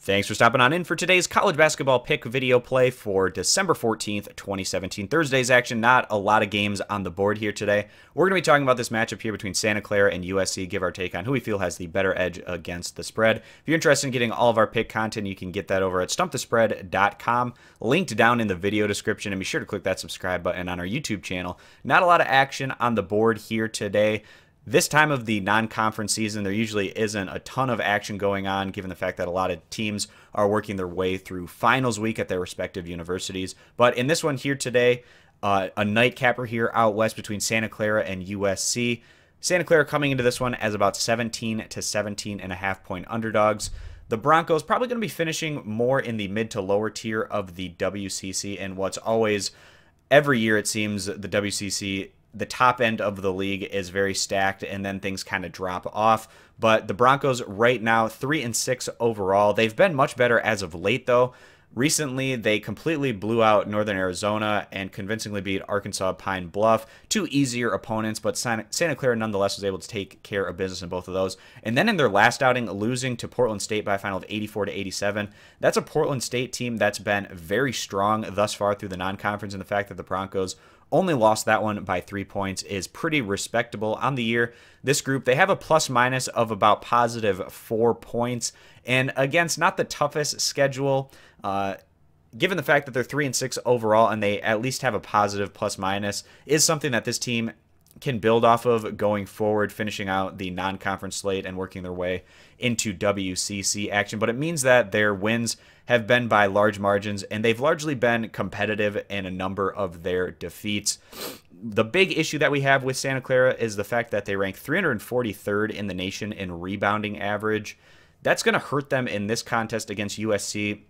Thanks for stopping on in for today's college basketball pick video play for December 14th, 2017. Thursday's action, not a lot of games on the board here today. We're going to be talking about this matchup here between Santa Clara and USC, give our take on who we feel has the better edge against the spread. If you're interested in getting all of our pick content, you can get that over at stumpthespread.com, linked down in the video description, and be sure to click that subscribe button on our YouTube channel. Not a lot of action on the board here today. This time of the non-conference season, there usually isn't a ton of action going on, given the fact that a lot of teams are working their way through finals week at their respective universities. But in this one here today, a nightcapper here out west between Santa Clara and USC. Santa Clara coming into this one as about 17 to 17.5 point underdogs. The Broncos probably going to be finishing more in the mid to lower tier of the WCC, and what's always, every year it seems, the WCC, the top end of the league is very stacked, and then things kind of drop off. But the Broncos right now, 3-6 overall. They've been much better as of late, though. Recently, they completely blew out Northern Arizona and convincingly beat Arkansas Pine Bluff. Two easier opponents, but Santa Clara nonetheless was able to take care of business in both of those. And then in their last outing, losing to Portland State by a final of 84 to 87. That's a Portland State team that's been very strong thus far through the non-conference, and the fact that the Broncos only lost that one by 3 points is pretty respectable on the year. This group, they have a plus-minus of about positive 4 points, and against not the toughest schedule, given the fact that they're 3-6 overall and they at least have a positive plus-minus, is something that this team can build off of going forward, finishing out the non-conference slate and working their way into WCC action. But it means that their wins have been by large margins, and they've largely been competitive in a number of their defeats. The big issue that we have with Santa Clara is the fact that they rank 343rd in the nation in rebounding average. That's going to hurt them in this contest against USC,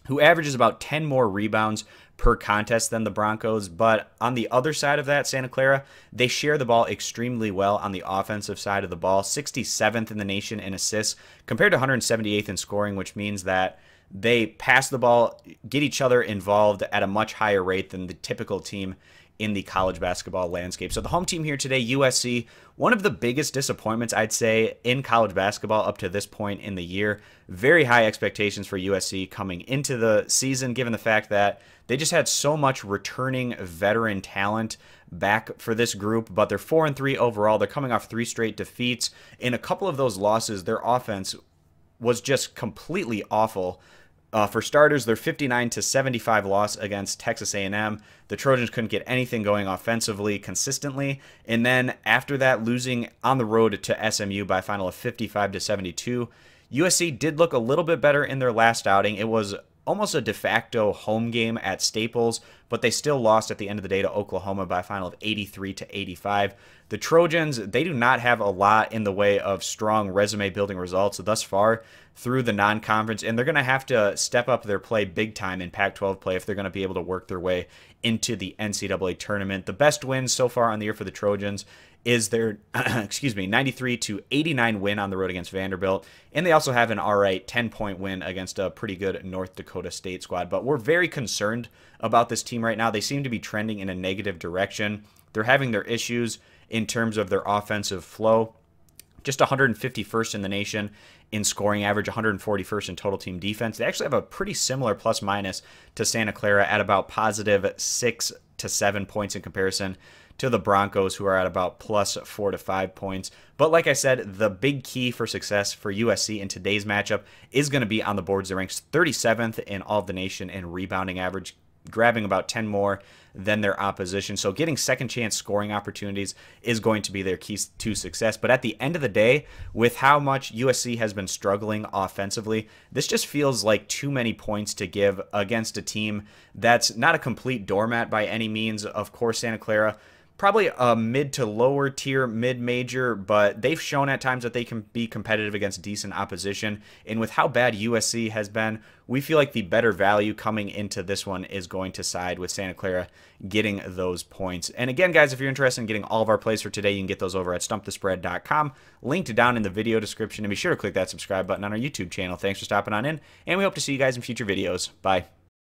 who averages about 10 more rebounds per contest than the Broncos. But on the other side of that, Santa Clara, they share the ball extremely well on the offensive side of the ball, 67th in the nation in assists compared to 178th in scoring, which means that they pass the ball, get each other involved at a much higher rate than the typical team in the college basketball landscape. So the home team here today, USC, one of the biggest disappointments, I'd say, in college basketball up to this point in the year. Very high expectations for USC coming into the season, given the fact that they just had so much returning veteran talent back for this group, but they're 4-3 overall. They're coming off 3 straight defeats. In a couple of those losses, their offense was just completely awful. For starters, their 59-75 loss against Texas A&M. The Trojans couldn't get anything going offensively consistently. And then after that, losing on the road to SMU by a final of 55-72. USC did look a little bit better in their last outing. It was almost a de facto home game at Staples, but they still lost at the end of the day to Oklahoma by a final of 83-85. The Trojans, they do not have a lot in the way of strong resume-building results thus far through the non-conference, and they're going to have to step up their play big time in Pac-12 play if they're going to be able to work their way into the NCAA tournament. The best wins so far on the year for the Trojans is their 93-89 win on the road against Vanderbilt, and they also have an alright 10-point win against a pretty good North Dakota State squad. But we're very concerned about this team right now. They seem to be trending in a negative direction. They're having their issues in terms of their offensive flow. Just 151st in the nation in scoring average, 141st in total team defense. They actually have a pretty similar plus-minus to Santa Clara at about positive 6 to 7 points in comparison to the Broncos, who are at about plus 4 to 5 points. But like I said, the big key for success for USC in today's matchup is going to be on the boards. They ranks 37th in all of the nation in rebounding average, grabbing about 10 more than their opposition. So getting second chance scoring opportunities is going to be their key to success. But at the end of the day, with how much USC has been struggling offensively, this just feels like too many points to give against a team that's not a complete doormat by any means. Of course, Santa Clara, probably a mid to lower tier mid-major, but they've shown at times that they can be competitive against decent opposition. And with how bad USC has been, we feel like the better value coming into this one is going to side with Santa Clara getting those points. And again, guys, if you're interested in getting all of our plays for today, you can get those over at stumpthespread.com, linked down in the video description. And be sure to click that subscribe button on our YouTube channel. Thanks for stopping on in, and we hope to see you guys in future videos. Bye.